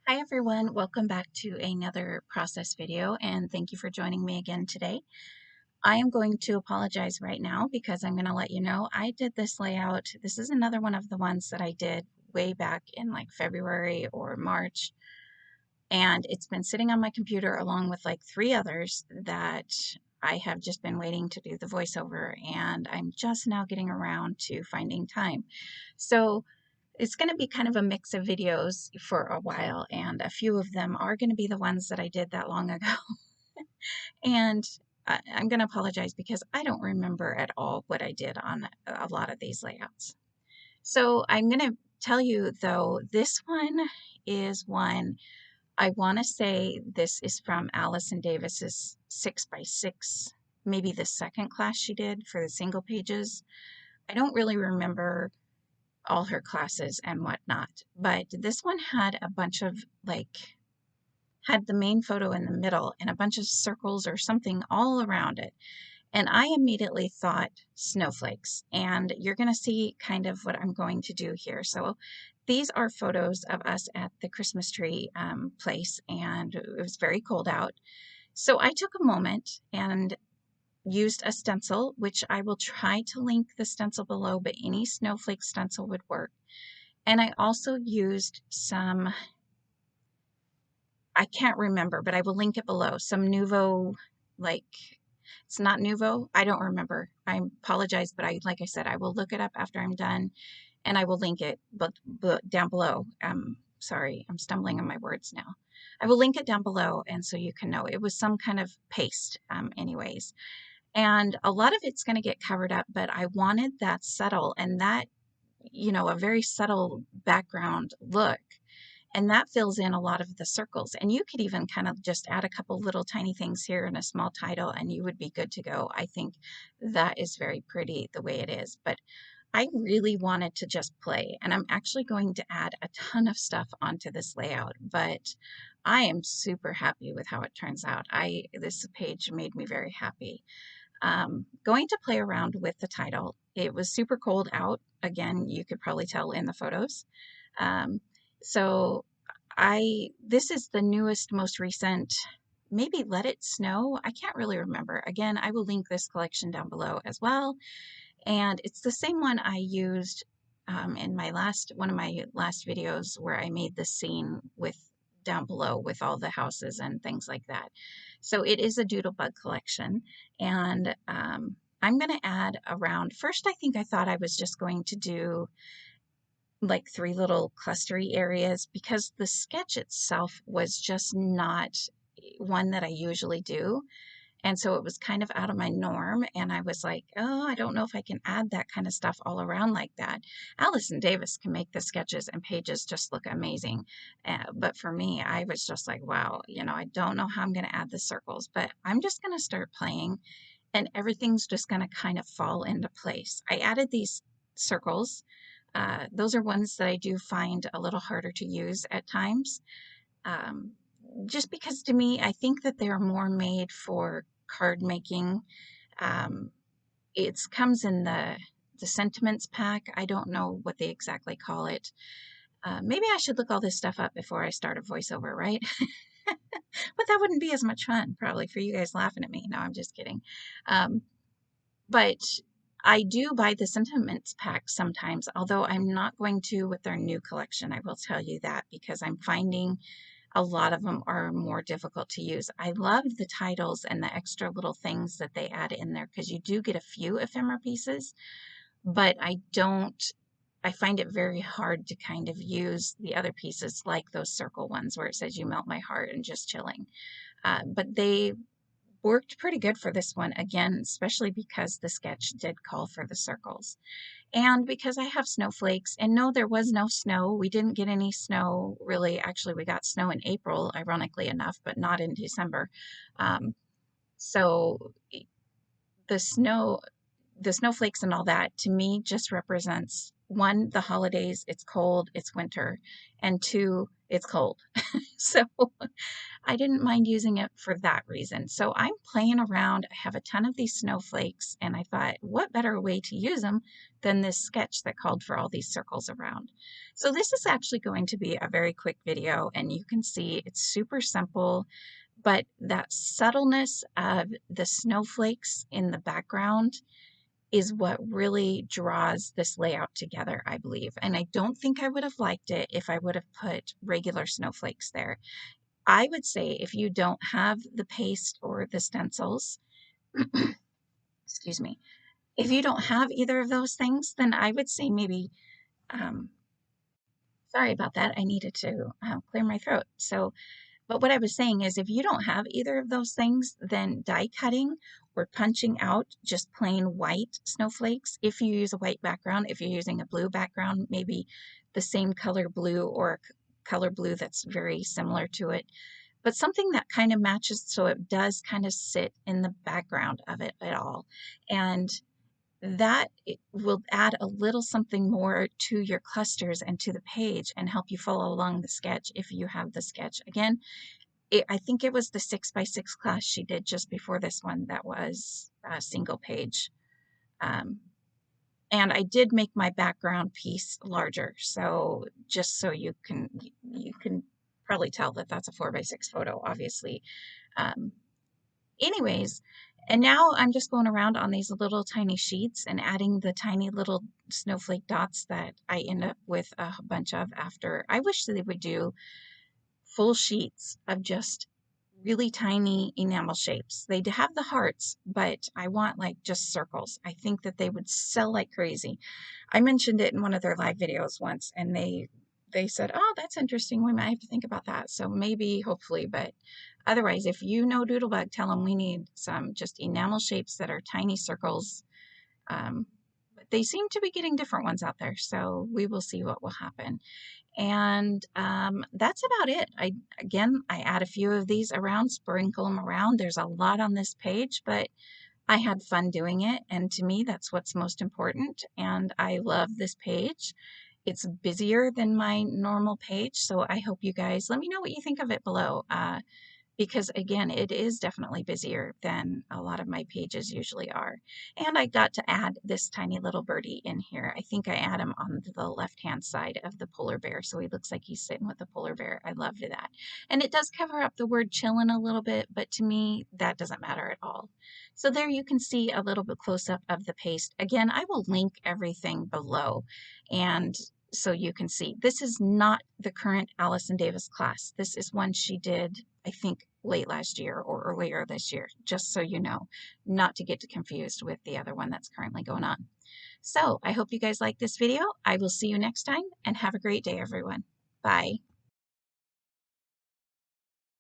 Hi everyone, welcome back to another process video and thank you for joining me again today. I am going to apologize right now because I'm going to let you know I did this layout. This is another one of the ones that I did way back in like February or March, and it's been sitting on my computer along with like 3 others that I have just been waiting to do the voiceover, and I'm just now getting around to finding time. So it's going to be kind of a mix of videos for a while, and a few of them are going to be the ones that I did that long ago. And I'm going to apologize because I don't remember at all what I did on a lot of these layouts. So I'm going to tell you though, this one is one I want to say this is from Allison Davis's 6x6, maybe the second class she did for the single pages. I don't really remember all her classes and whatnot, but this one had a bunch of had the main photo in the middle and a bunch of circles or something all around it. And I immediately thought snowflakes, and you're going to see kind of what I'm going to do here. So these are photos of us at the Christmas tree place, and it was very cold out. So I took a moment and used a stencil, which I will try to link the stencil below, but any snowflake stencil would work. And I also used some, I can't remember, but I will link it below, some Nuvo, like, it's not Nuvo, I don't remember. I apologize, but like I said, I will look it up after I'm done and I will link it but down below. Sorry, I'm stumbling on my words now. I will link it down below, and so you can know it was some kind of paste, anyways. And a lot of it's going to get covered up, but I wanted that subtle and that, a very subtle background look. And that fills in a lot of the circles. And you could even kind of just add a couple little tiny things here and a small title, and you would be good to go. I think that is very pretty the way it is. But I really wanted to just play, and I'm actually going to add a ton of stuff onto this layout, but I am super happy with how it turns out. This page made me very happy. Going to play around with the title. It was super cold out. Again, you could probably tell in the photos. Um, so this is the newest, most recent, maybe Let It Snow. I can't really remember. Again, I will link this collection down below as well. And it's the same one I used in one of my last videos where I made the scene with down below with all the houses and things like that. So it is a Doodlebug collection, and I'm going to add around. First, I think I thought I was just going to do like 3 little clustery areas because the sketch itself was just not one that I usually do. And so it was kind of out of my norm. And I was like, oh, I don't know if I can add that kind of stuff all around like that. Allison Davis can make the sketches and pages just look amazing. But for me, I was just like, wow, I don't know how I'm going to add the circles, but I'm just going to start playing and everything's just going to kind of fall into place. I added these circles. Those are ones that I do find a little harder to use at times. Um, just because to me, I think that they're more made for card making. Um, it comes in the sentiments pack. I don't know what they exactly call it. Maybe I should look all this stuff up before I start a voiceover, right? But that wouldn't be as much fun, probably, for you guys laughing at me. No, I'm just kidding. But I do buy the sentiments pack sometimes, although I'm not going to with their new collection. I will tell you that because I'm finding a lot of them are more difficult to use. I love the titles and the extra little things that they add in there because you do get a few ephemera pieces, but I find it very hard to kind of use the other pieces like those circle ones where it says you melt my heart and just chilling. But they worked pretty good for this one, again, especially because the sketch did call for the circles. And because I have snowflakes, and no, there was no snow. We didn't get any snow, really. Actually, we got snow in April, ironically enough, but not in December. So the snow, the snowflakes and all that, to me, just represents, one, the holidays, it's cold, it's winter, and two, it's cold. So I didn't mind using it for that reason. So I'm playing around. I have a ton of these snowflakes, and I thought, what better way to use them than this sketch that called for all these circles around. So this is actually going to be a very quick video, and you can see it's super simple, but that subtleness of the snowflakes in the background is what really draws this layout together, I believe. And I don't think I would have liked it if I would have put regular snowflakes there. I would say if you don't have the paste or the stencils, excuse me, if you don't have either of those things, then I would say maybe, um, sorry about that, I needed to clear my throat. So, but what I was saying is if you don't have either of those things, then die cutting or punching out just plain white snowflakes. If you use a white background, if you're using a blue background, maybe the same color blue or color blue that's very similar to it, but something that kind of matches so it does kind of sit in the background of it at all. And that will add a little something more to your clusters and to the page and help you follow along the sketch if you have the sketch. Again, I think it was the 6x6 class she did just before this one that was a single page. And I did make my background piece larger, so just so you can probably tell that that's a 4x6 photo, obviously. Anyways, and now I'm just going around on these little tiny sheets and adding the tiny little snowflake dots that I end up with a bunch of after. I wish that they would do full sheets of just really tiny enamel shapes. They have the hearts, but I want like just circles. I think that they would sell like crazy. I mentioned it in one of their live videos once, and they said, "Oh, that's interesting. We might have to think about that." So maybe, hopefully, but otherwise, if you know Doodlebug, tell them we need some just enamel shapes that are tiny circles. But they seem to be getting different ones out there, so we will see what will happen. And that's about it. I add a few of these around, sprinkle them around. There's a lot on this page, but I had fun doing it, and to me, that's what's most important. And I love this page. It's busier than my normal page, so I hope you guys let me know what you think of it below. Because again, it is definitely busier than a lot of my pages usually are. And I got to add this tiny little birdie in here. I think I add him on the left-hand side of the polar bear, so he looks like he's sitting with the polar bear. I loved that. And it does cover up the word chillin' a little bit, but to me, that doesn't matter at all. So there you can see a little bit close-up of the paste. Again, I will link everything below, and so you can see. This is not the current Allison Davis class. This is one she did, I think, late last year or earlier this year, just so you know, not to get confused with the other one that's currently going on. So I hope you guys like this video. I will see you next time, and have a great day, everyone. Bye.